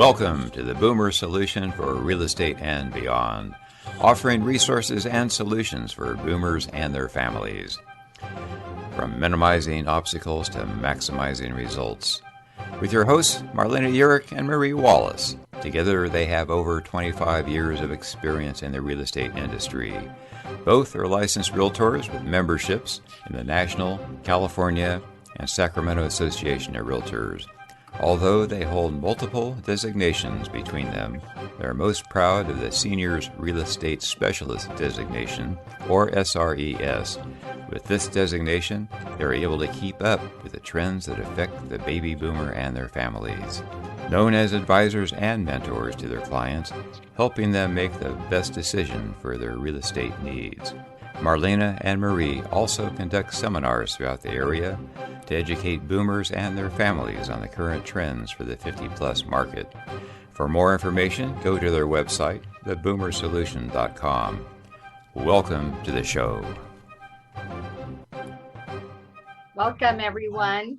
Welcome to the Boomer Solution for Real Estate and Beyond, offering resources and solutions for boomers and their families. From minimizing obstacles to maximizing results. With your hosts, Marlena Urick and Marie Wallace. Together, they have over 25 years of experience in the real estate industry. Both are licensed realtors with memberships in the National, California, and Sacramento Association of Realtors. Although they hold multiple designations between them, they are most proud of the Seniors Real Estate Specialist designation, or SRES. With this designation, they are able to keep up with the trends that affect the baby boomer and their families. Known as advisors and mentors to their clients, helping them make the best decision for their real estate needs. Marlena and Marie also conduct seminars throughout the area to educate boomers and their families on the current trends for the 50-plus market. For more information, go to their website, theboomersolution.com. Welcome to the show. Welcome, everyone.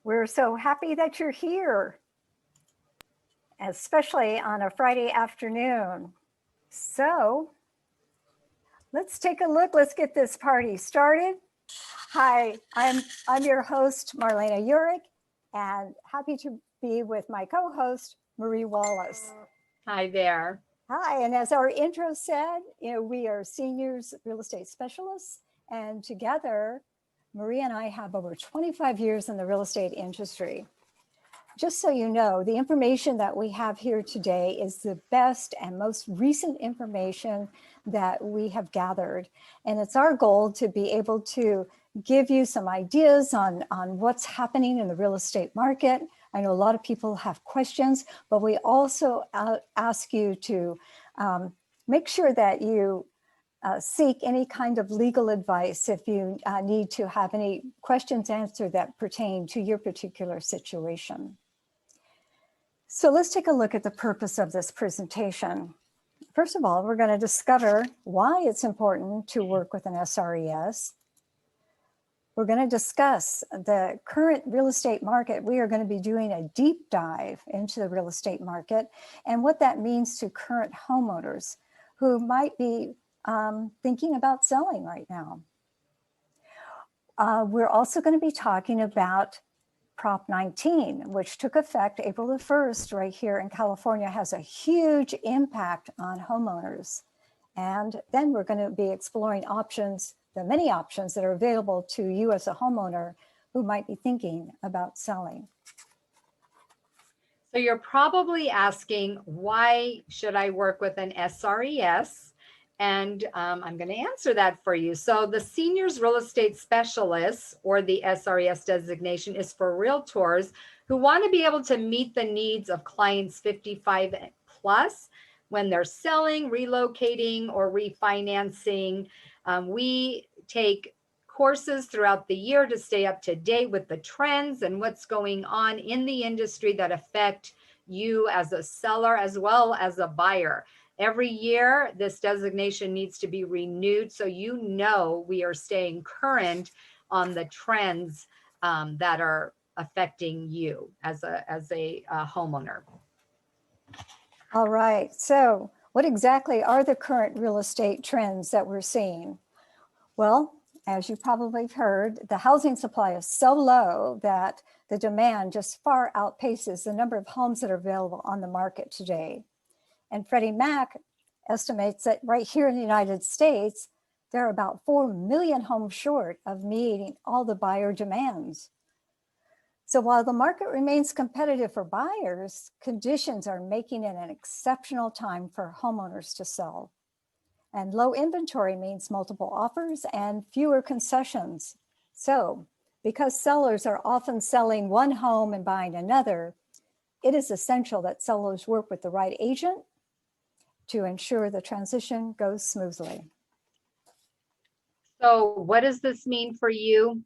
We're so happy that you're here, especially on a Friday afternoon. So let's take a look. Let's get this party started. Hi, I'm your host, Marlena Urick, and happy to be with my co-host, Marie Wallace. Hi there. Hi, and as our intro said, we are seniors real estate specialists, and together, Marie and I have over 25 years in the real estate industry. Just so you know, the information that we have here today is the best and most recent information that we have gathered. And it's our goal to be able to give you some ideas on what's happening in the real estate market. I know a lot of people have questions, but we also ask you to make sure that you seek any kind of legal advice if you need to have any questions answered that pertain to your particular situation. So let's take a look at the purpose of this presentation. First of all, we're going to discover why it's important to work with an SRES. We're going to discuss the current real estate market. We are going to be doing a deep dive into the real estate market and what that means to current homeowners who might be thinking about selling right now. We're also going to be talking about Prop 19, which took effect April the 1st right here in California, has a huge impact on homeowners. And then we're going to be exploring options, the many options that are available to you as a homeowner who might be thinking about selling. So you're probably asking, why should I work with an SRES? And I'm going to answer that for you. So the Seniors Real Estate Specialists, or the SRES designation, is for realtors who want to be able to meet the needs of clients 55 plus when they're selling, relocating, or refinancing. We take courses throughout the year to stay up to date with the trends and what's going on in the industry that affect you as a seller as well as a buyer. Every year, this designation needs to be renewed, so you know we are staying current on the trends that are affecting you as a homeowner. All right, so what exactly are the current real estate trends that we're seeing? Well, as you probably have heard, the housing supply is so low that the demand just far outpaces the number of homes that are available on the market today. And Freddie Mac estimates that right here in the United States, there are about 4 million homes short of meeting all the buyer demands. So while the market remains competitive for buyers, conditions are making it an exceptional time for homeowners to sell. And low inventory means multiple offers and fewer concessions. So because sellers are often selling one home and buying another, it is essential that sellers work with the right agent to ensure the transition goes smoothly. So what does this mean for you?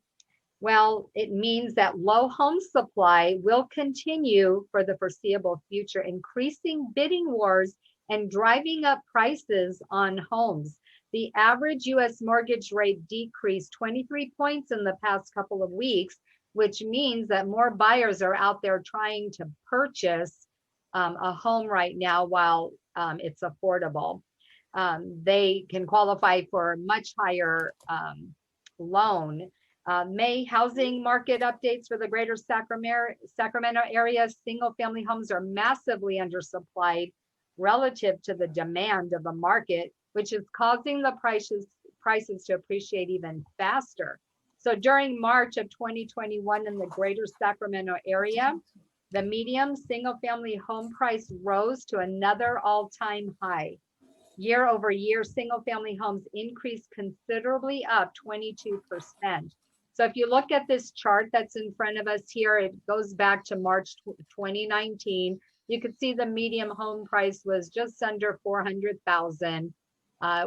Well, it means that low home supply will continue for the foreseeable future, increasing bidding wars and driving up prices on homes. The average US mortgage rate decreased 23 points in the past couple of weeks which means that more buyers are out there trying to purchase a home right now while it's affordable. They can qualify for a much higher loan. May housing market updates for the greater Sacramento area. Single family homes are massively undersupplied relative to the demand of the market, which is causing the prices to appreciate even faster. So during March of 2021 in the greater Sacramento area, the median single family home price rose to another all-time high. Year over year, single family homes increased considerably, up 22%. So if you look at this chart that's in front of us here, it goes back to March 2019. You could see the median home price was just under 400,000.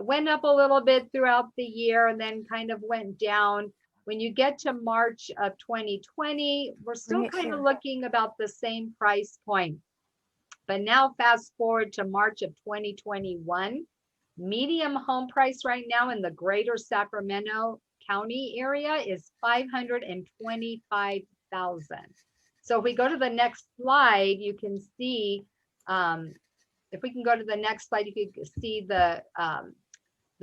Went up a little bit throughout the year and then kind of went down. When you get to March of 2020, we're still kind of looking about the same price point. But now fast forward to March of 2021, median home price right now in the greater Sacramento County area is $525,000. So if we go to the next slide, you can see, if we can go to the next slide, you can see the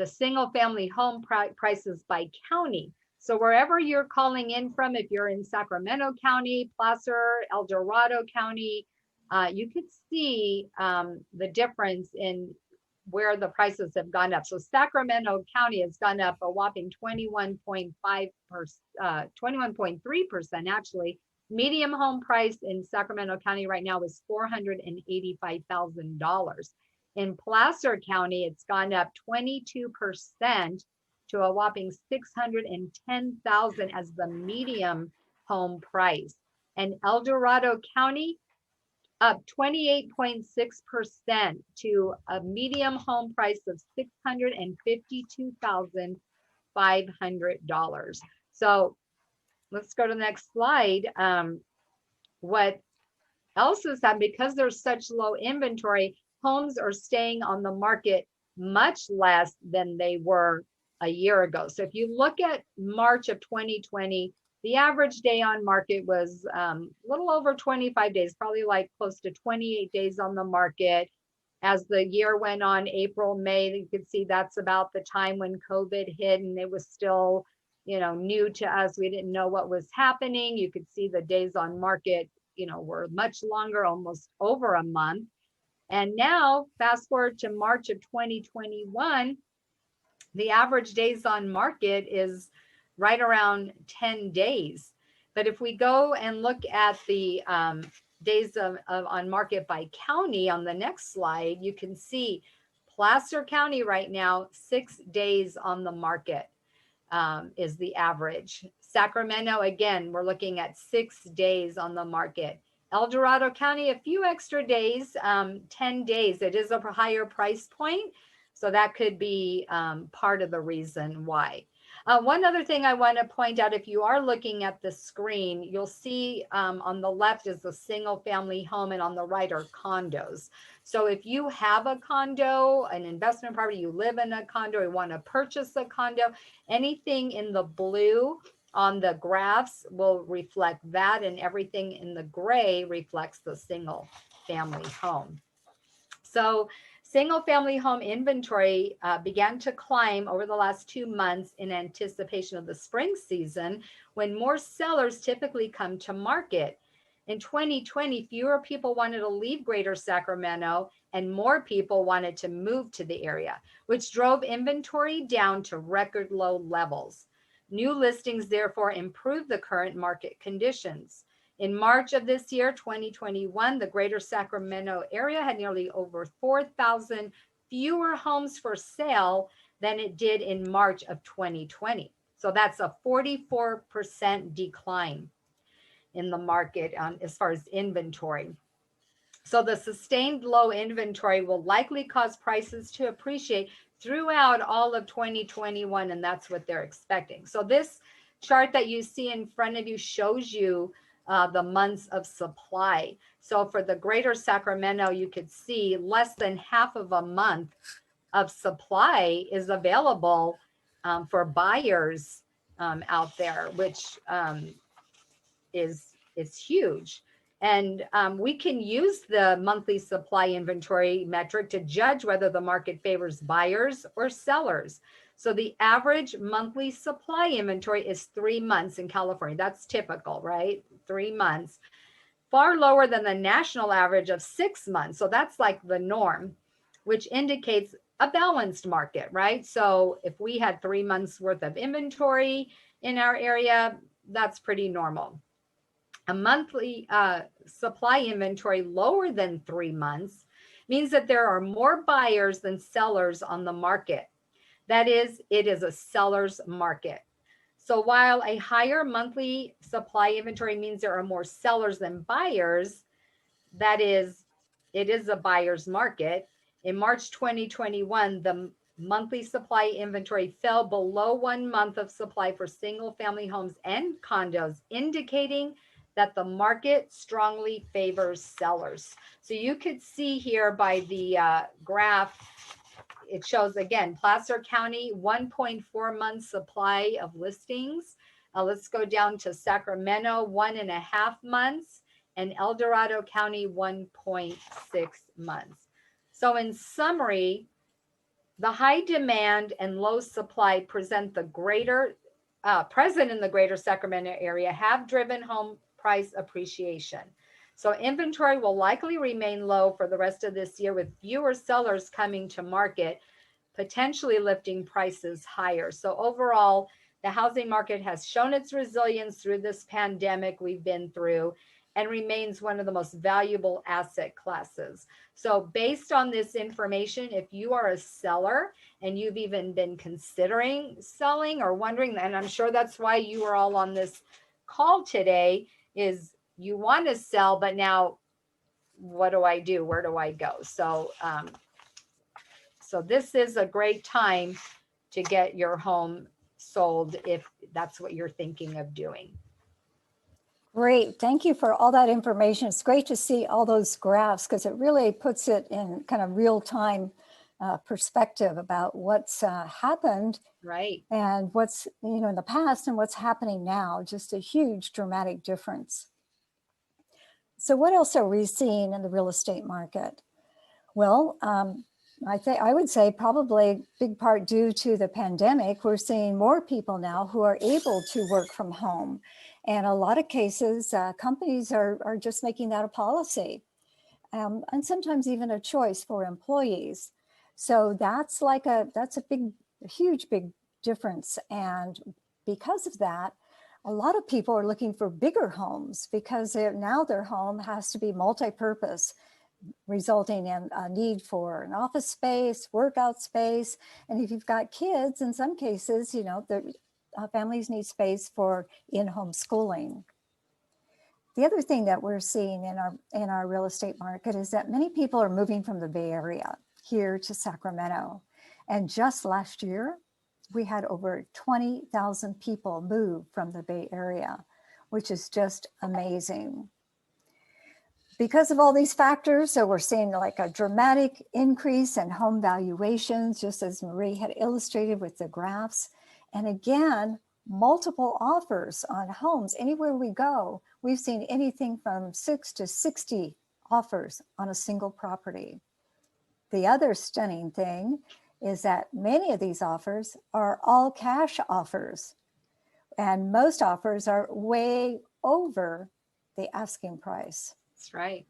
single family home prices by county. So wherever you're calling in from, if you're in Sacramento County, Placer, El Dorado County, you could see the difference in where the prices have gone up. So Sacramento County has gone up a whopping 21.3% actually. Median home price in Sacramento County right now is $485,000. In Placer County, it's gone up 22% to a whopping $610,000 as the median home price. And El Dorado County, up 28.6% to a median home price of $652,500. So let's go to the next slide. What else is that? Because there's such low inventory, homes are staying on the market much less than they were a year ago. So if you look at March of 2020, the average day on market was a little over 25 days, probably like close to 28 days on the market. As the year went on, April, May, you could see that's about the time when COVID hit and it was still, new to us. We didn't know what was happening. You could see the days on market, were much longer, almost over a month. And now fast forward to March of 2021, the average days on market is right around 10 days. But if we go and look at the days on market by county on the next slide, you can see Placer County right now, 6 days on the market is the average. Sacramento, again, we're looking at 6 days on the market. El Dorado County, a few extra days, 10 days. It is a higher price point. So that could be part of the reason why. One other thing I want to point out, if you are looking at the screen, you'll see on the left is a single family home and on the right are condos. So if you have a condo, an investment property, you live in a condo, you want to purchase a condo, anything in the blue on the graphs will reflect that, and everything in the gray reflects the single family home. So single family home inventory began to climb over the last 2 months in anticipation of the spring season, when more sellers typically come to market. In 2020, fewer people wanted to leave Greater Sacramento and more people wanted to move to the area, which drove inventory down to record low levels. New listings therefore improved the current market conditions. In March of this year, 2021, the Greater Sacramento area had nearly over 4,000 fewer homes for sale than it did in March of 2020. So that's a 44% decline in the market as far as inventory. So the sustained low inventory will likely cause prices to appreciate throughout all of 2021, and that's what they're expecting. So this chart that you see in front of you shows you the months of supply. So for the Greater Sacramento, you could see less than half of a month of supply is available for buyers out there, which is huge. And we can use the monthly supply inventory metric to judge whether the market favors buyers or sellers. So the average monthly supply inventory is 3 months in California. That's typical, right? 3 months, far lower than the national average of 6 months. So that's like the norm, which indicates a balanced market, right? So if we had 3 months worth of inventory in our area, that's pretty normal. A monthly supply inventory lower than 3 months means that there are more buyers than sellers on the market. That is, it is a seller's market. So while a higher monthly supply inventory means there are more sellers than buyers, that is, it is a buyer's market. In March 2021, the monthly supply inventory fell below 1 month of supply for single family homes and condos, indicating that the market strongly favors sellers. So you could see here by the graph, it shows again, Placer County, 1.4 months supply of listings. Let's go down to Sacramento, 1.5 months, and El Dorado County, 1.6 months. So in summary, the high demand and low supply present in the greater Sacramento area have driven home price appreciation. So inventory will likely remain low for the rest of this year, with fewer sellers coming to market, potentially lifting prices higher. So overall, the housing market has shown its resilience through this pandemic we've been through and remains one of the most valuable asset classes. So based on this information, if you are a seller and you've even been considering selling or wondering, and I'm sure that's why you are all on this call today, is you want to sell, but now what do I do? Where do I go? So this is a great time to get your home sold if that's what you're thinking of doing. Great. Thank you for all that information. It's great to see all those graphs because it really puts it in kind of real time perspective about what's happened, right, and what's in the past and what's happening now. Just a huge dramatic difference. So what else are we seeing in the real estate market? Well, I would say probably big part due to the pandemic, we're seeing more people now who are able to work from home. And a lot of cases, companies are just making that a policy, and sometimes even a choice for employees. So that's a huge difference. And because of that, a lot of people are looking for bigger homes because now their home has to be multi-purpose, resulting in a need for an office space, workout space. And if you've got kids, in some cases, the families need space for in-home schooling. The other thing that we're seeing in our real estate market is that many people are moving from the Bay Area here to Sacramento. And just last year, we had over 20,000 people move from the Bay Area, which is just amazing. Because of all these factors, so we're seeing like a dramatic increase in home valuations, just as Marie had illustrated with the graphs. And again, multiple offers on homes. Anywhere we go, we've seen anything from 6 to 60 offers on a single property. The other stunning thing is that many of these offers are all cash offers, and most offers are way over the asking price. That's right.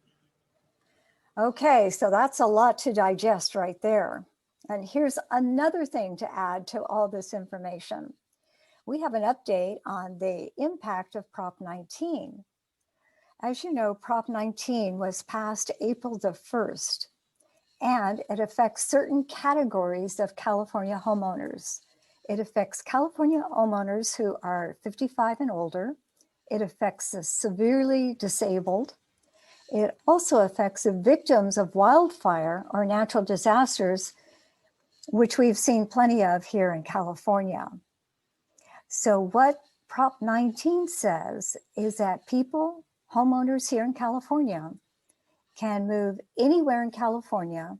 Okay, so that's a lot to digest right there. And here's another thing to add to all this information. We have an update on the impact of Prop 19. As you know, Prop 19 was passed April the 1st, and it affects certain categories of California homeowners. It affects California homeowners who are 55 and older. It affects the severely disabled. It also affects the victims of wildfire or natural disasters, which we've seen plenty of here in California. So what Prop 19 says is that people, homeowners here in California, can move anywhere in California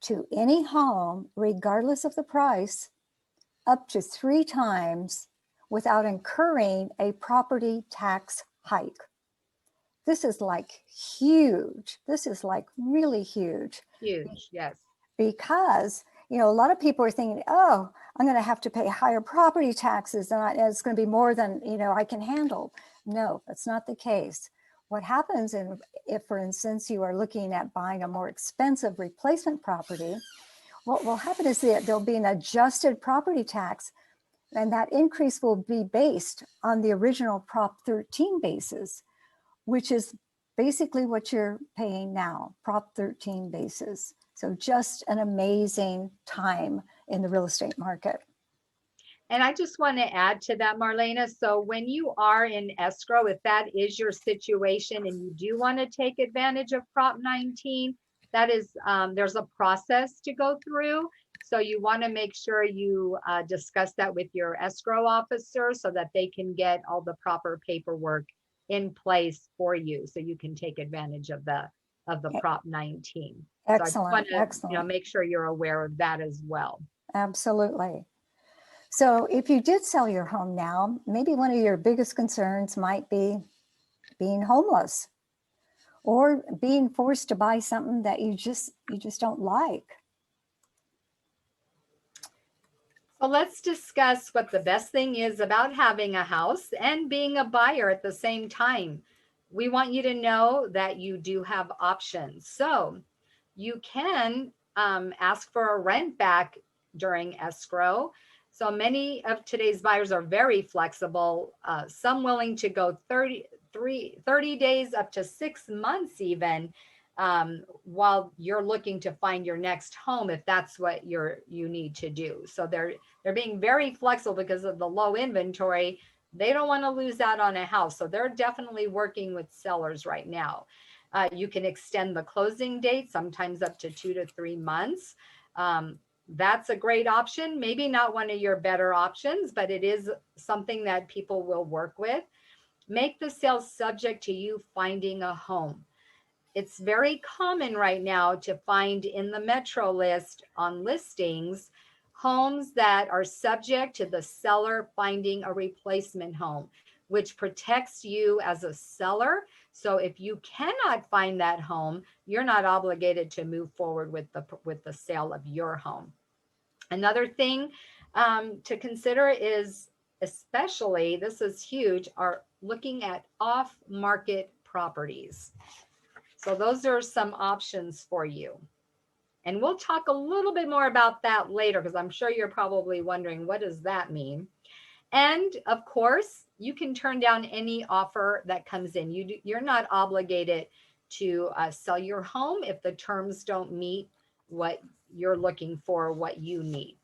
to any home, regardless of the price, up to 3 times without incurring a property tax hike. This is like huge. This is like really huge. Huge, yes. Because, you know, a lot of people are thinking, oh, I'm going to have to pay higher property taxes and it's going to be more than, you know, I can handle. No, that's not the case. What happens if, for instance, you are looking at buying a more expensive replacement property, what will happen is that there'll be an adjusted property tax, and that increase will be based on the original Prop 13 basis, which is basically what you're paying now, Prop 13 basis. So just an amazing time in the real estate market. And I just want to add to that, Marlena. So when you are in escrow, if that is your situation and you do want to take advantage of Prop 19, that is, there's a process to go through. So you want to make sure you discuss that with your escrow officer so that they can get all the proper paperwork in place for you, so you can take advantage of the Prop 19. Excellent, so I just want to, excellent. you know, make sure you're aware of that as well. Absolutely. So if you did sell your home now, maybe one of your biggest concerns might be being homeless or being forced to buy something that you just don't like. So let's discuss what the best thing is about having a house and being a buyer at the same time. We want you to know that you do have options. So you can ask for a rent back during escrow. So many of today's buyers are very flexible, some willing to go 30 days up to 6 months even, while you're looking to find your next home, if that's what you need to do. So they're being very flexible because of the low inventory. They don't want to lose out on a house. So they're definitely working with sellers right now. You can extend the closing date, sometimes up to 2 to 3 months. That's a great option. Maybe not one of your better options, but it is something that people will work with. Make the sale subject to you finding a home. It's very common right now to find in the Metro list on listings homes that are subject to the seller finding a replacement home, which protects you as a seller. So if you cannot find that home, you're not obligated to move forward with the sale of your home. Another thing to consider is, especially, this is huge, are looking at off-market properties. So those are some options for you. And we'll talk a little bit more about that later, because I'm sure you're probably wondering, what does that mean? And of course, you can turn down any offer that comes in. You're not obligated to sell your home if the terms don't meet what you're looking for, what you need.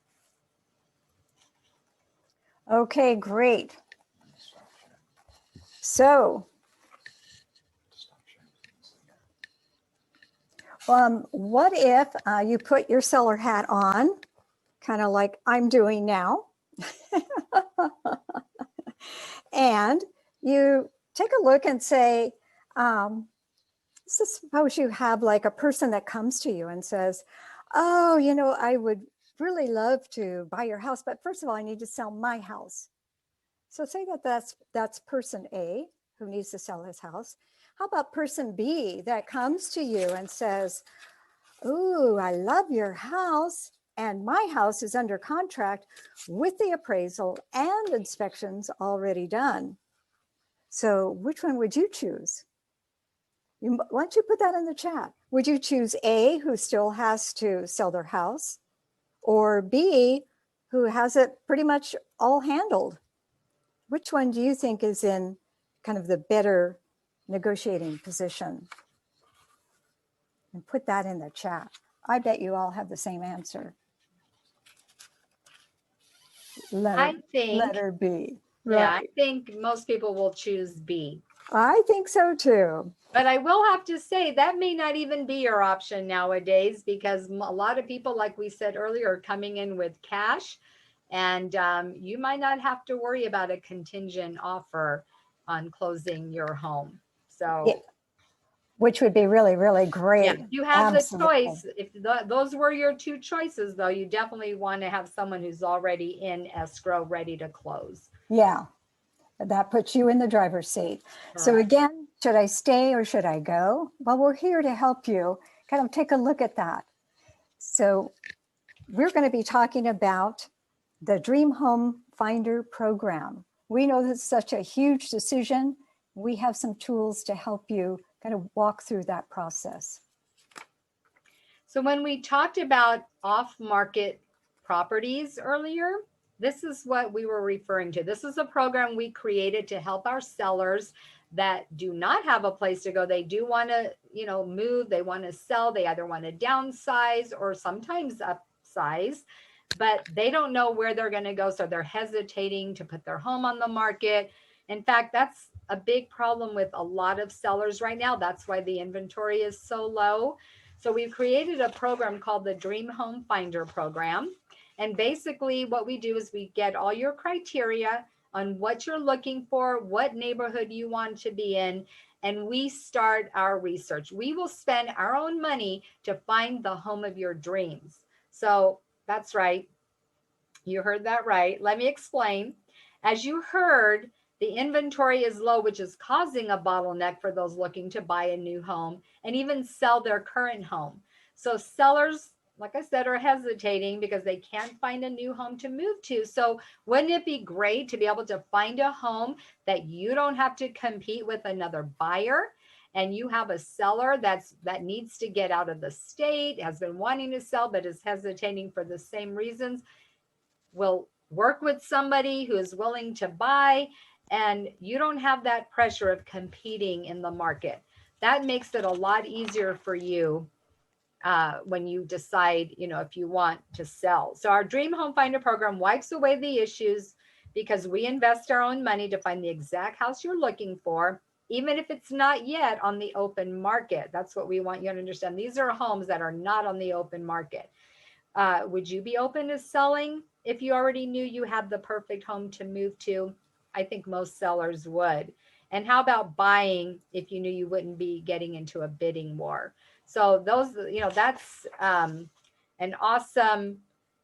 Okay, great. So, what if you put your seller hat on, kind of like I'm doing now, and you take a look and say, suppose you have like a person that comes to you and says, oh, you know, I would really love to buy your house, but first of all, I need to sell my house. So say that's person A who needs to sell his house. How about person B that comes to you and says, ooh, I love your house, and my house is under contract with the appraisal and inspections already done. So which one would you choose? Why don't you put that in the chat? Would you choose A, who still has to sell their house, or B, who has it pretty much all handled? Which one do you think is in kind of the better negotiating position? And put that in the chat. I bet you all have the same answer. Letter B. Right. Yeah, I think most people will choose B. I think so too. But I will have to say that may not even be your option nowadays, because a lot of people, like we said earlier, are coming in with cash, and you might not have to worry about a contingent offer on closing your home. So, yeah. Which would be really, really great. Yeah, you have Absolutely. the choice. If those were your two choices, though, you definitely want to have someone who's already in escrow ready to close. Yeah. That puts you in the driver's seat. So Correct. again, should I stay or should I go? Well, we're here to help you kind of take a look at that. So we're going to be talking about the Dream Home Finder program. We know that's such a huge decision. We have some tools to help you kind of walk through that process. So when we talked about off-market properties earlier, this is what we were referring to. This is a program we created to help our sellers that do not have a place to go. They do want to, move, they want to sell, they either want to downsize or sometimes upsize, but they don't know where they're going to go. So they're hesitating to put their home on the market. In fact, that's a big problem with a lot of sellers right now. That's why the inventory is so low. So we've created a program called the Dream Home Finder program. And basically what we do is we get all your criteria on what you're looking for, what neighborhood you want to be in, and we start our research. We will spend our own money to find the home of your dreams. So that's right. You heard that right. Let me explain. As you heard, the inventory is low, which is causing a bottleneck for those looking to buy a new home and even sell their current home. So sellers, like I said, are hesitating because they can't find a new home to move to. So wouldn't it be great to be able to find a home that you don't have to compete with another buyer, and you have a seller that needs to get out of the state, has been wanting to sell, but is hesitating for the same reasons? Will work with somebody who is willing to buy, and you don't have that pressure of competing in the market. That makes it a lot easier for you when you decide, if you want to sell. So our Dream Home Finder program wipes away the issues because we invest our own money to find the exact house you're looking for, even if it's not yet on the open market. That's what we want you to understand. These are homes that are not on the open market. Would you be open to selling if you already knew you had the perfect home to move to? I think most sellers would. And how about buying if you knew you wouldn't be getting into a bidding war? So those, that's an awesome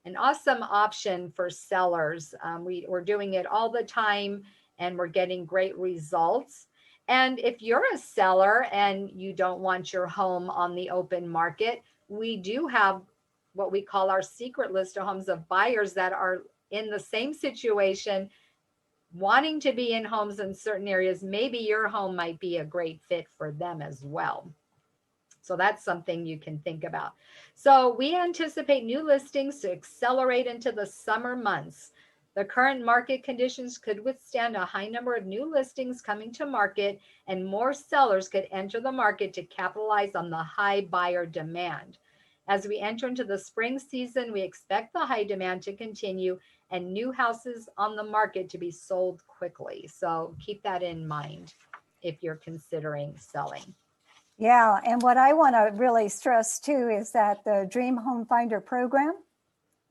option for sellers. We're doing it all the time and we're getting great results. And if you're a seller and you don't want your home on the open market, we do have what we call our secret list of homes of buyers that are in the same situation, wanting to be in homes in certain areas. Maybe your home might be a great fit for them as well. So that's something you can think about. So we anticipate new listings to accelerate into the summer months. The current market conditions could withstand a high number of new listings coming to market, and more sellers could enter the market to capitalize on the high buyer demand. As we enter into the spring season, we expect the high demand to continue and new houses on the market to be sold quickly. So keep that in mind if you're considering selling. Yeah, and what I want to really stress too is that the Dream Home Finder program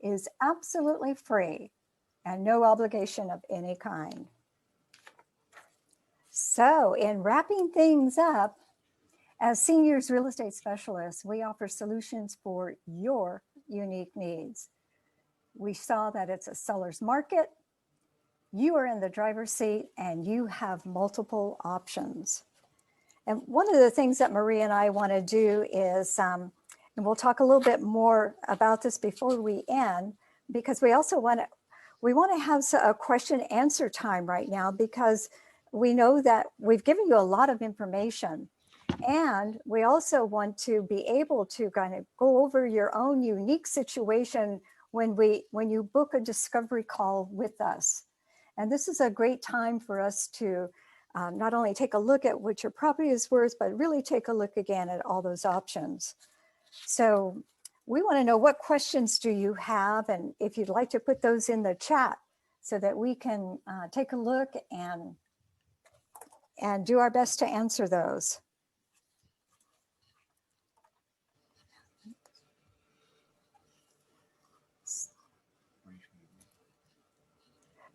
is absolutely free and no obligation of any kind. So in wrapping things up, as seniors real estate specialists, we offer solutions for your unique needs. We saw that it's a seller's market. You are in the driver's seat and you have multiple options. And one of the things that Maria and I want to do is, and we'll talk a little bit more about this before we end, because we also want to have a question and answer time right now, because we know that we've given you a lot of information. And we also want to be able to kind of go over your own unique situation when you book a discovery call with us. And this is a great time for us to not only take a look at what your property is worth, but really take a look again at all those options. So we want to know, what questions do you have? And if you'd like to put those in the chat so that we can take a look and do our best to answer those.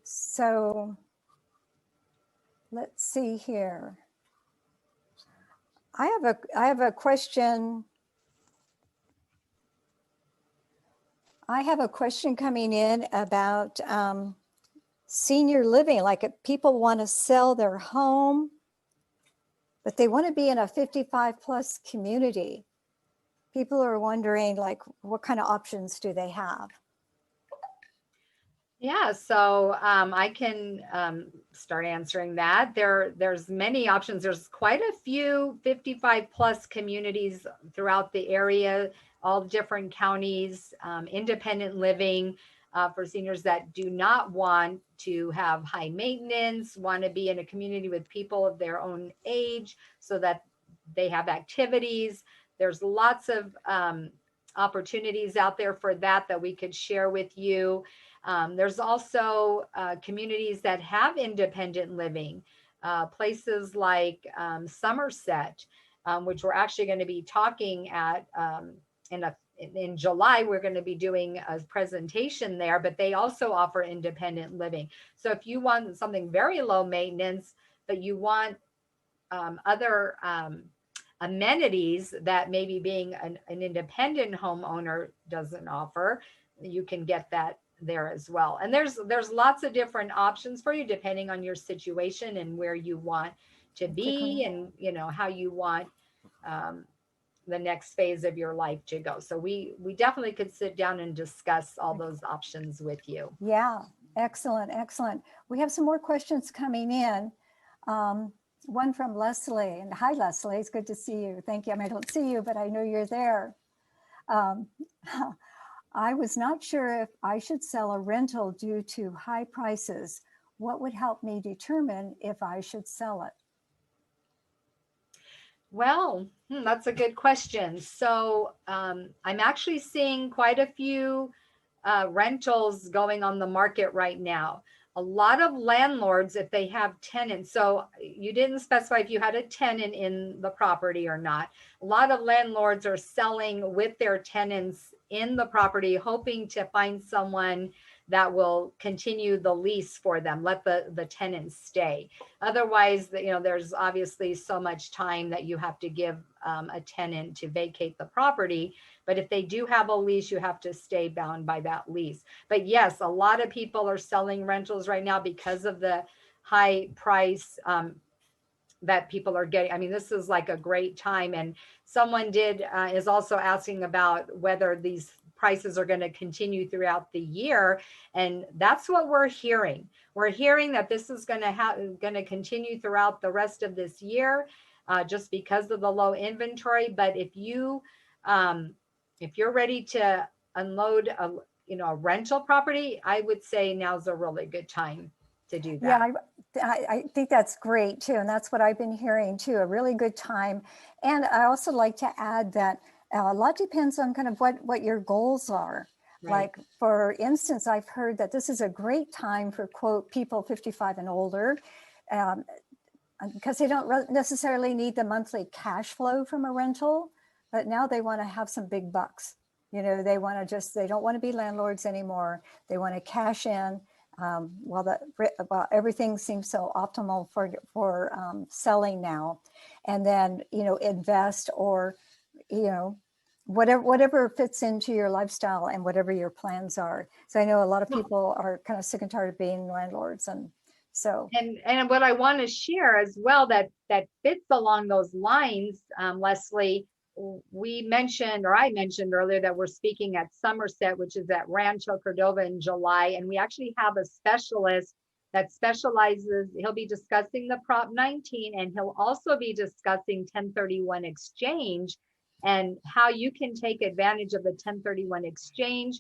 So let's see here. I have a question. I have a question coming in about senior living, like if people want to sell their home, but they want to be in a 55 plus community. People are wondering, like, what kind of options do they have? Yeah, so I can start answering that. There's many options. There's quite a few 55 plus communities throughout the area, all different counties, independent living for seniors that do not want to have high maintenance, want to be in a community with people of their own age so that they have activities. There's lots of opportunities out there for that we could share with you. There's also communities that have independent living, places like Somerset, which we're actually going to be talking at in July. We're going to be doing a presentation there, but they also offer independent living. So if you want something very low maintenance, but you want other amenities that maybe being an independent homeowner doesn't offer, you can get that there as well. And there's lots of different options for you depending on your situation and where you want to be and how you want the next phase of your life to go. So we definitely could sit down and discuss all those options with you. Yeah, excellent, excellent. We have some more questions coming in. One from Leslie, and hi Leslie, it's good to see you. Thank you. I mean, I don't see you, but I know you're there. I was not sure if I should sell a rental due to high prices. What would help me determine if I should sell it? Well, that's a good question. So I'm actually seeing quite a few rentals going on the market right now. A lot of landlords, if they have tenants, so you didn't specify if you had a tenant in the property or not. A lot of landlords are selling with their tenants in the property, hoping to find someone that will continue the lease for them, let the tenants stay. Otherwise, there's obviously so much time that you have to give a tenant to vacate the property. But if they do have a lease, you have to stay bound by that lease. But yes, a lot of people are selling rentals right now because of the high price that people are getting. I mean, this is like a great time. And someone is also asking about whether these prices are going to continue throughout the year. And that's what we're hearing. We're hearing that this is going to continue throughout the rest of this year, just because of the low inventory. But if you're ready to unload a rental property, I would say now's a really good time to do that. Yeah, I think that's great too. And that's what I've been hearing too, a really good time. And I also like to add that a lot depends on kind of what your goals are. Right. Like, for instance, I've heard that this is a great time for, quote, people 55 and older, because they don't necessarily need the monthly cash flow from a rental, but now they want to have some big bucks. They don't want to be landlords anymore. They want to cash in. While everything seems so optimal for selling now, and then invest or whatever fits into your lifestyle and whatever your plans are. So I know a lot of people are kind of sick and tired of being landlords, and so and what I want to share as well that fits along those lines, Leslie. I mentioned earlier that we're speaking at Somerset, which is at Rancho Cordova in July. And we actually have a specialist that specializes. He'll be discussing the Prop 19, and he'll also be discussing 1031 exchange and how you can take advantage of the 1031 exchange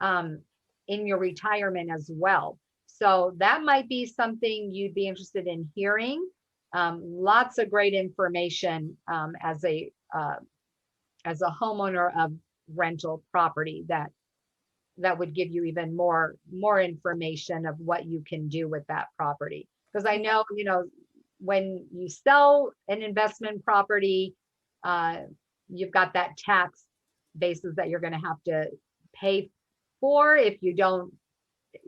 in your retirement as well. So that might be something you'd be interested in hearing. Lots of great information as a homeowner of rental property that would give you even more information of what you can do with that property. Because I know, when you sell an investment property, you've got that tax basis that you're going to have to pay for if you don't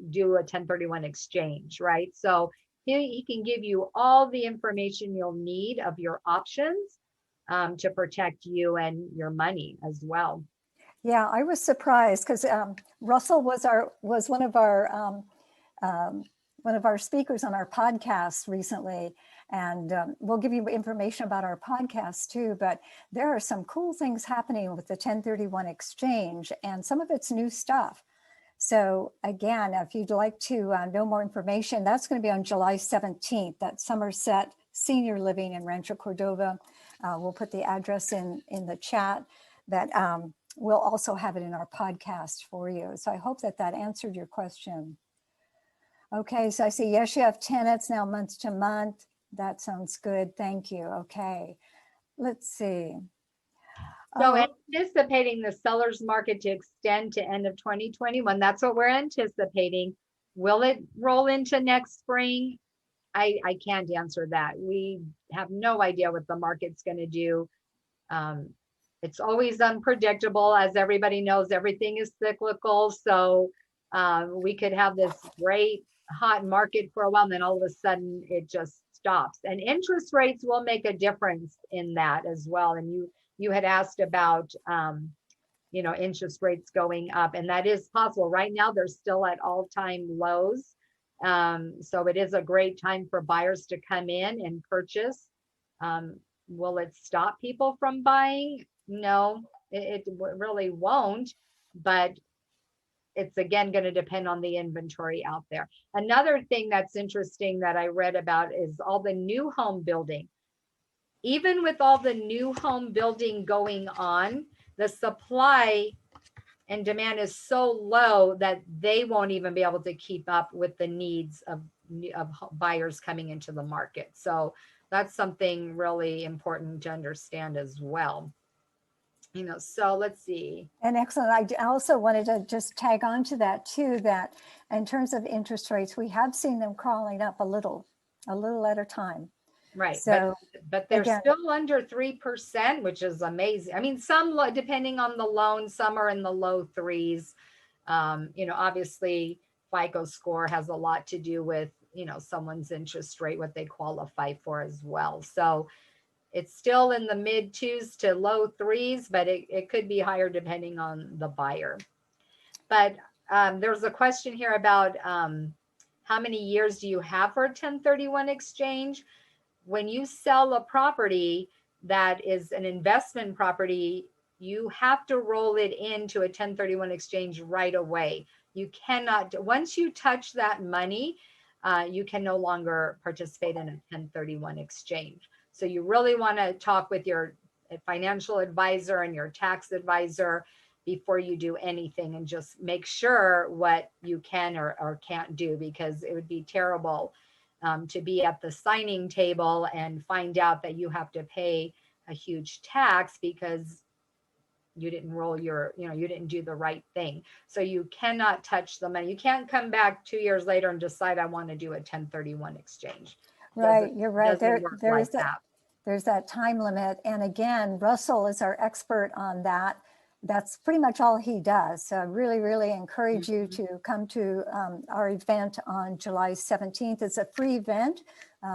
do a 1031 exchange, right? So he can give you all the information you'll need of your options to protect you and your money as well. Yeah, I was surprised because Russell was one of our one of our speakers on our podcast recently, and we'll give you information about our podcast too, but there are some cool things happening with the 1031 exchange, and some of it's new stuff. So again, if you'd like to know more information, that's going to be on July 17th at Somerset Senior Living in Rancho Cordova. We'll put the address in the chat, but we'll also have it in our podcast for you. So I hope that answered your question. Okay, so I see, yes, you have tenants now month to month. That sounds good. Thank you. Okay, let's see. So anticipating the seller's market to extend to end of 2021, that's what we're anticipating. Will it roll into next spring? I can't answer that. We have no idea what the market's going to do. It's always unpredictable. As everybody knows, everything is cyclical. So we could have this great hot market for a while, and then all of a sudden it just stops. And interest rates will make a difference in that as well. And you had asked about, interest rates going up, and that is possible. Right now, they're still at all-time lows. So it is a great time for buyers to come in and purchase. Will it stop people from buying? No, it really won't, but it's again going to depend on the inventory out there. Another thing that's interesting that I read about is all the new home building. Even with all the new home building going on, the supply and demand is so low that they won't even be able to keep up with the needs of buyers coming into the market. So that's something really important to understand as well. So let's see. And excellent. I also wanted to just tag on to that too, that in terms of interest rates, we have seen them crawling up a little at a time. Right. So, but they're still under 3%, which is amazing. I mean, some, depending on the loan, some are in the low threes. Obviously FICO score has a lot to do with, someone's interest rate, what they qualify for as well. So it's still in the mid twos to low threes, but it could be higher depending on the buyer. But there's a question here about how many years do you have for a 1031 exchange? When you sell a property that is an investment property, you have to roll it into a 1031 exchange right away. You cannot, once you touch that money, you can no longer participate in a 1031 exchange. So you really want to talk with your financial advisor and your tax advisor before you do anything, and just make sure what you can or can't do, because it would be terrible to be at the signing table and find out that you have to pay a huge tax because you didn't roll you didn't do the right thing. So you cannot touch the money. You can't come back 2 years later and decide I want to do a 1031 exchange. Right, you're right. There's that time limit. And again, Russell is our expert on that. That's pretty much all he does. So I really, really encourage you to come to our event on July 17th. It's a free event.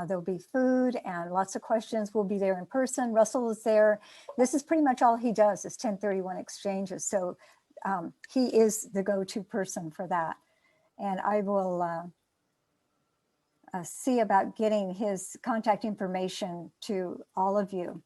There'll be food and lots of questions. We'll be there in person. Russell is there. This is pretty much all he does is 1031 exchanges. So he is the go-to person for that. And I will see about getting his contact information to all of you.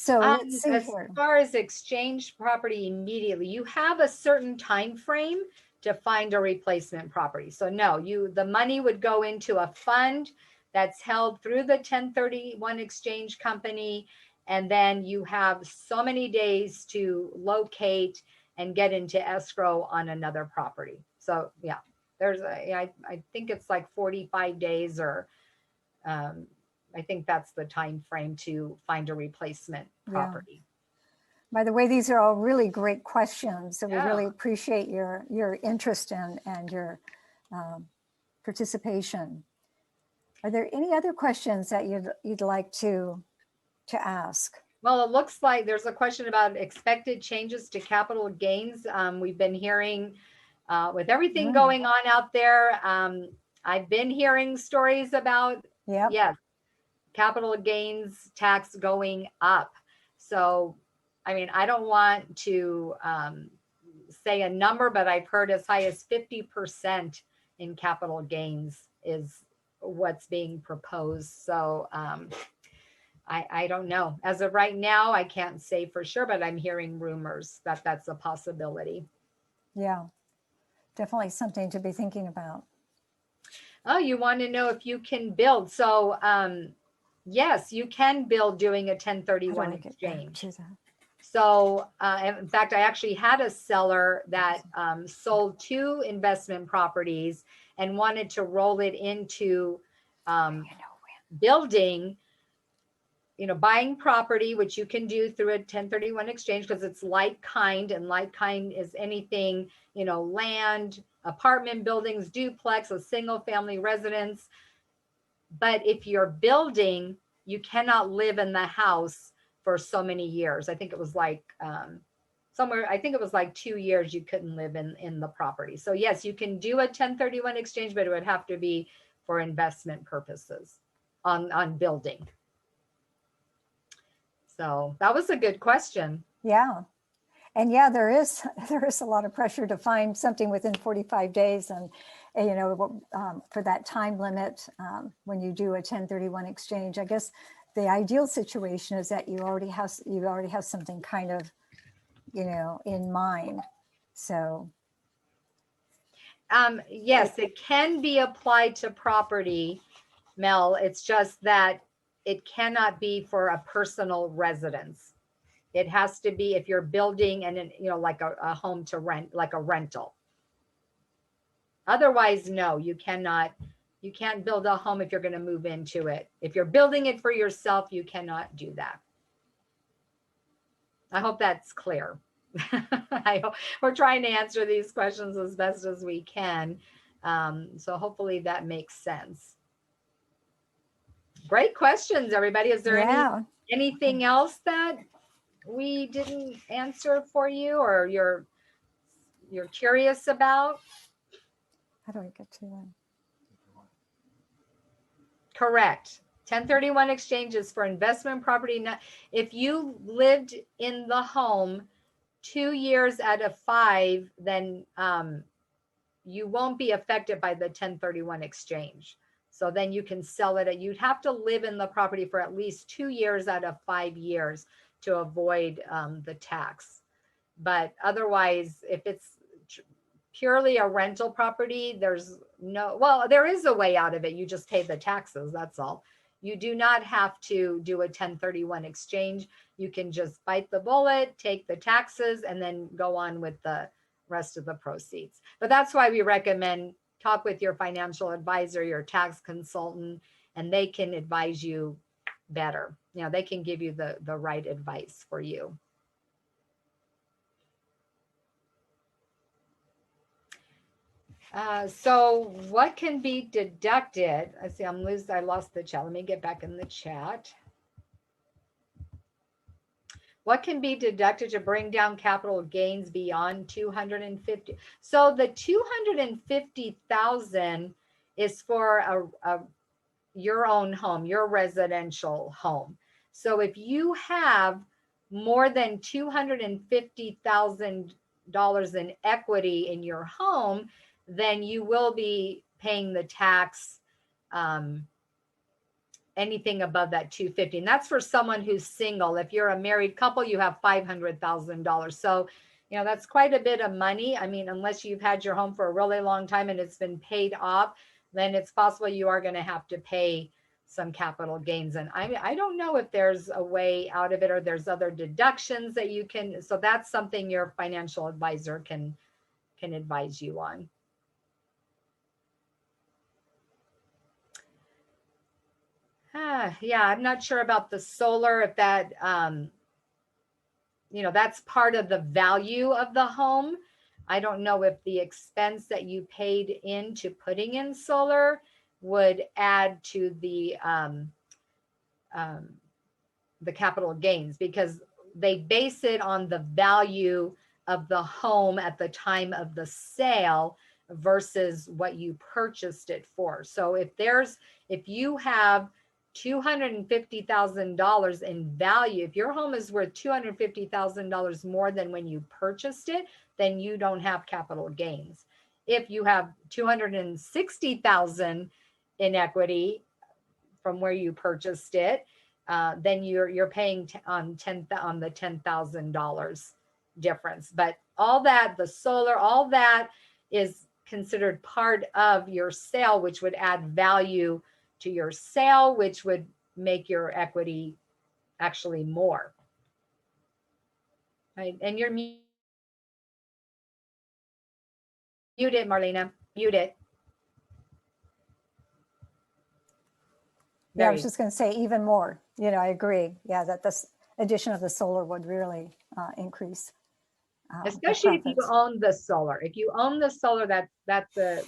So let's see as here. far as exchange property immediately, you have a certain time frame to find a replacement property. So no, the money would go into a fund that's held through the 1031 exchange company, and then you have so many days to locate and get into escrow on another property. So yeah, I think it's like 45 days or I think that's the time frame to find a replacement property. Yeah. By the way, these are all really great questions. So we really appreciate your interest and your participation. Are there any other questions that you'd like to ask? Well, it looks like there's a question about expected changes to capital gains. We've been hearing with everything going on out there. I've been hearing stories about, yes, capital gains tax going up. So, I mean, I don't want to say a number, but I've heard as high as 50% in capital gains is what's being proposed. So I don't know. As of right now, I can't say for sure, but I'm hearing rumors that that's a possibility. Yeah, definitely something to be thinking about. Oh, you want to know if you can build. So yes, you can build doing a How do 1031 I get back exchange. to that? So in fact, I actually had a seller that sold 2 investment properties and wanted to roll it into building, buying property, which you can do through a 1031 exchange because it's like kind, and like kind is anything, land, apartment buildings, duplex, a single family residence. But if you're building, you cannot live in the house for so many years. I think it was like I think it was like 2 years you couldn't live in the property. So yes, you can do a 1031 exchange, but it would have to be for investment purposes on building. So that was a good question. Yeah. And yeah, there is a lot of pressure to find something within 45 days. And, for that time limit, when you do a 1031 exchange, I guess the ideal situation is that you already have something kind of, in mind. So. Yes, it can be applied to property, Mel. It's just that it cannot be for a personal residence. It has to be if you're building and like a home to rent, like a rental. Otherwise, no, you cannot. You can't build a home if you're going to move into it. If you're building it for yourself, you cannot do that. I hope that's clear. I hope we're trying to answer these questions as best as we can. So hopefully that makes sense. Great questions, everybody. Is there anything else that we didn't answer for you or you're curious about? How do I get to that? Correct. 1031 exchanges for investment property. If you lived in the home 2 years out of 5, then you won't be affected by the 1031 exchange. So then you can sell it. You'd have to live in the property for at least 2 years out of 5 years to avoid the tax. But otherwise, if it's purely a rental property, there is a way out of it. You just pay the taxes. That's all. You do not have to do a 1031 exchange. You can just bite the bullet, take the taxes, and then go on with the rest of the proceeds. But that's why we recommend talk with your financial advisor, your tax consultant, and they can advise you better. They can give you the right advice for you. So what can be deducted? I see I lost the chat. Let me get back in the chat. What can be deducted to bring down capital gains beyond 250? So the 250,000 is for your own home, your residential home. So if you have more than $250,000 in equity in your home, then you will be paying the tax anything above that 250. And that's for someone who's single. If you're a married couple, you have $500,000. So, that's quite a bit of money. I mean, unless you've had your home for a really long time and it's been paid off, then it's possible you are going to have to pay some capital gains. And I don't know if there's a way out of it or there's other deductions that you can. So that's something your financial advisor can advise you on. Yeah, I'm not sure about the solar, if that, that's part of the value of the home. I don't know if the expense that you paid into putting in solar would add to the capital gains, because they base it on the value of the home at the time of the sale versus what you purchased it for. So if you have $250,000 in value, if your home is worth $250,000 more than when you purchased it, then you don't have capital gains. If you have $260,000 in equity from where you purchased it, then you're paying on the $10,000 difference. But all that, the solar, all that is considered part of your sale, which would add value to your sale, which would make your equity actually more. Right? And you're muted, Marlena. Mute it. Yeah, I was just going to say even more. You know, I agree. Yeah, that this addition of the solar would really increase. The Especially if you profits. own the solar. If you own the solar, that's a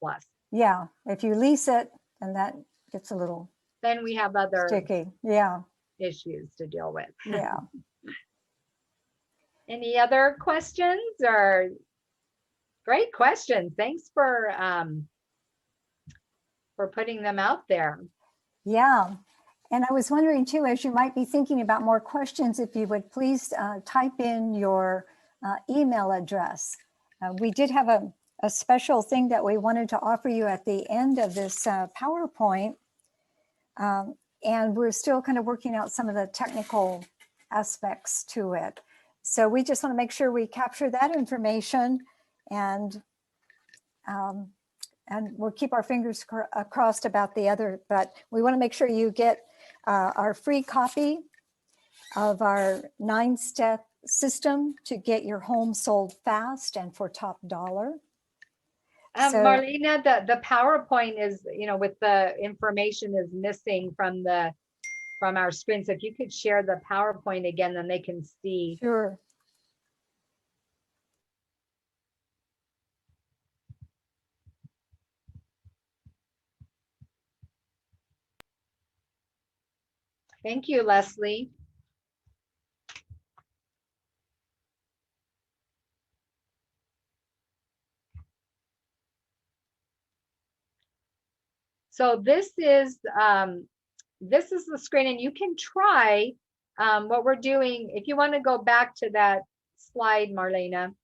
plus. Yeah, if you lease it, then that gets a little Then we have other sticky. Yeah, issues to deal with. yeah. Any other questions? Or great questions. Thanks for putting them out there. Yeah. And I was wondering too, as you might be thinking about more questions, if you would please type in your email address. We did have a special thing that we wanted to offer you at the end of this PowerPoint. And we're still kind of working out some of the technical aspects to it. So we just want to make sure we capture that information, and we'll keep our fingers crossed about the other, but we want to make sure you get our free copy of our 9-step system to get your home sold fast and for top dollar. So, Marlena, the PowerPoint is, you know, with the information is missing from our screen. So if you could share the PowerPoint again, then they can see. sure. Thank you, Leslie. So this is the screen, and you can try what we're doing. If you want to go back to that slide, Marlena.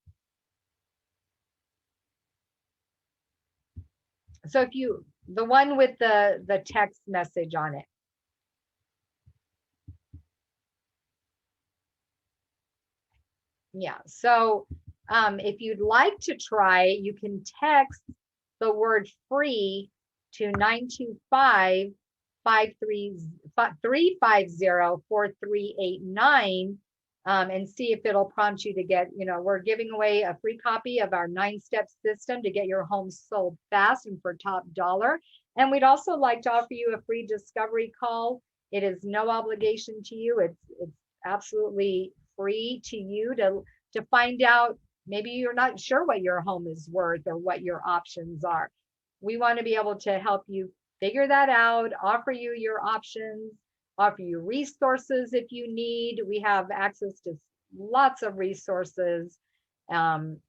So if the one with the text message on it. Yeah, so if you'd like to try, you can text the word free to 925-350-4389 and see if it'll prompt you to get, you know, we're giving away a free copy of our 9-step system to get your home sold fast and for top dollar. And we'd also like to offer you a free discovery call. It is no obligation to you. It's absolutely free to you to find out. Maybe you're not sure what your home is worth or what your options are. We want to be able to help you figure that out, offer you your options, offer you resources if you need. We have access to lots of resources, and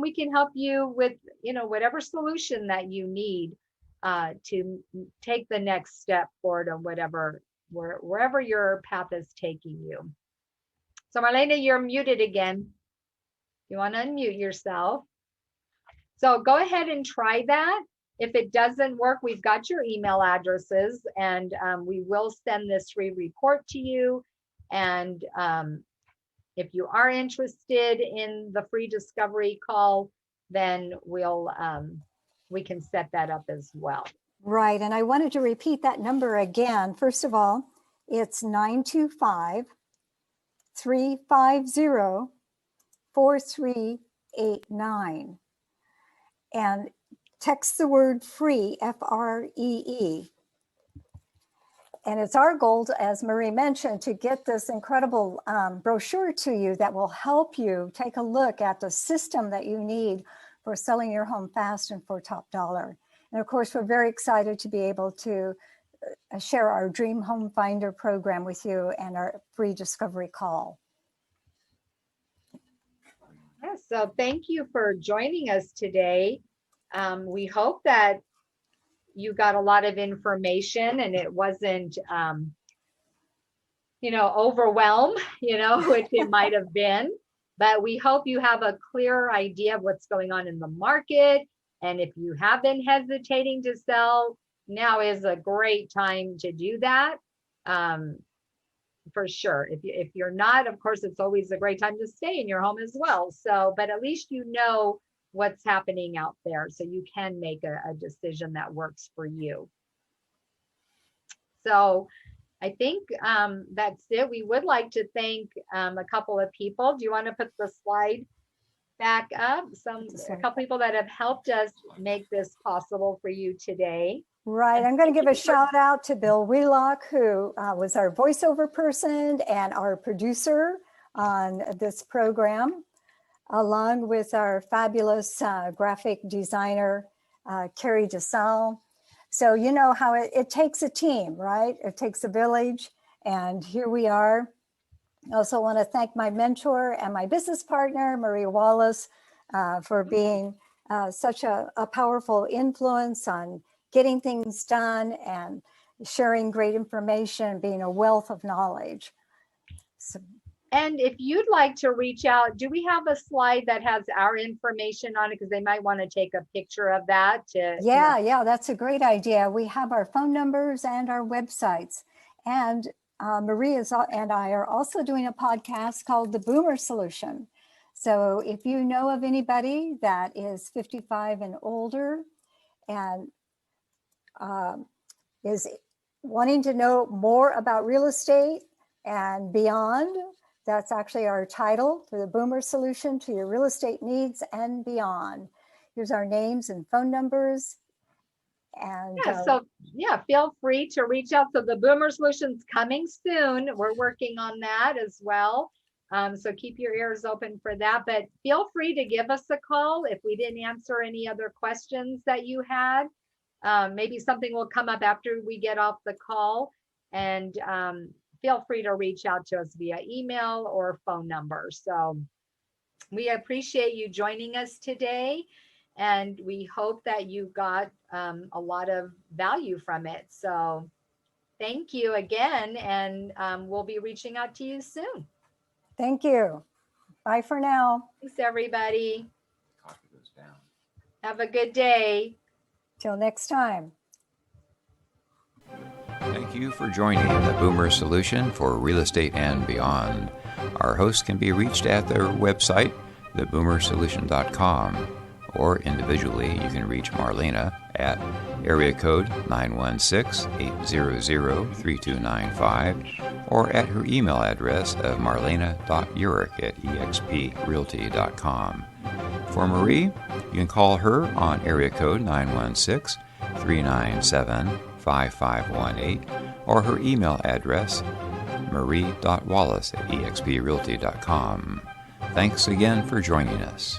we can help you with, you know, whatever solution that you need to take the next step forward or wherever your path is taking you. So Marlena, you're muted again. You want to unmute yourself. So go ahead and try that. If it doesn't work, we've got your email addresses, and we will send this free report to you. And if you are interested in the free discovery call, then we can set that up as well. Right, and I wanted to repeat that number again. First of all, it's 925-350-4389. And text the word free, F-R-E-E. And it's our goal, as Marie mentioned, to get this incredible brochure to you that will help you take a look at the system that you need for selling your home fast and for top dollar. And of course, we're very excited to be able to share our Dream Home Finder program with you and our free discovery call. Yes, so thank you for joining us today. We hope that you got a lot of information and it wasn't, you know, overwhelm, you know, which it might have been, but we hope you have a clearer idea of what's going on in the market. And if you have been hesitating to sell, now is a great time to do that. For sure. If you're not, of course, it's always a great time to stay in your home as well. So, but at least you know what's happening out there, so you can make a decision that works for you. So I think that's it. We would like to thank a couple of people. Do you want to put the slide back up? A couple people that have helped us make this possible for you today. Right. I'm going to give a shout out to Bill Wheelock, who was our voiceover person and our producer on this program, along with our fabulous graphic designer, Carrie DeSalle. So you know how it takes a team, right? It takes a village, and here we are. I also want to thank my mentor and my business partner, Maria Wallace, for being such a powerful influence on getting things done and sharing great information, being a wealth of knowledge. So, and if you'd like to reach out, do we have a slide that has our information on it? Because they might want to take a picture of that. Yeah, that's a great idea. We have our phone numbers and our websites. And Maria and I are also doing a podcast called The Boomer Solution. So if you know of anybody that is 55 and older and is wanting to know more about real estate and beyond, that's actually our title, for The Boomer Solution to Your Real Estate Needs and Beyond. Here's our names and phone numbers. And feel free to reach out. So the Boomer Solution's coming soon. We're working on that as well. So keep your ears open for that, but feel free to give us a call if we didn't answer any other questions that you had. Maybe something will come up after we get off the call, and feel free to reach out to us via email or phone number. So we appreciate you joining us today, and we hope that you got a lot of value from it. So thank you again, and we'll be reaching out to you soon. Thank you. Bye for now. Thanks, everybody. Coffee goes down. Have a good day. Till next time. Thank you for joining the Boomer Solution for Real Estate and Beyond. Our hosts can be reached at their website, theboomersolution.com, or individually you can reach Marlena at area code 916-800-3295, or at her email address of marlena.urick@exprealty.com. For Marie, you can call her on area code 916-397-5518, or her email address marie.wallace@exprealty.com. Thanks again for joining us.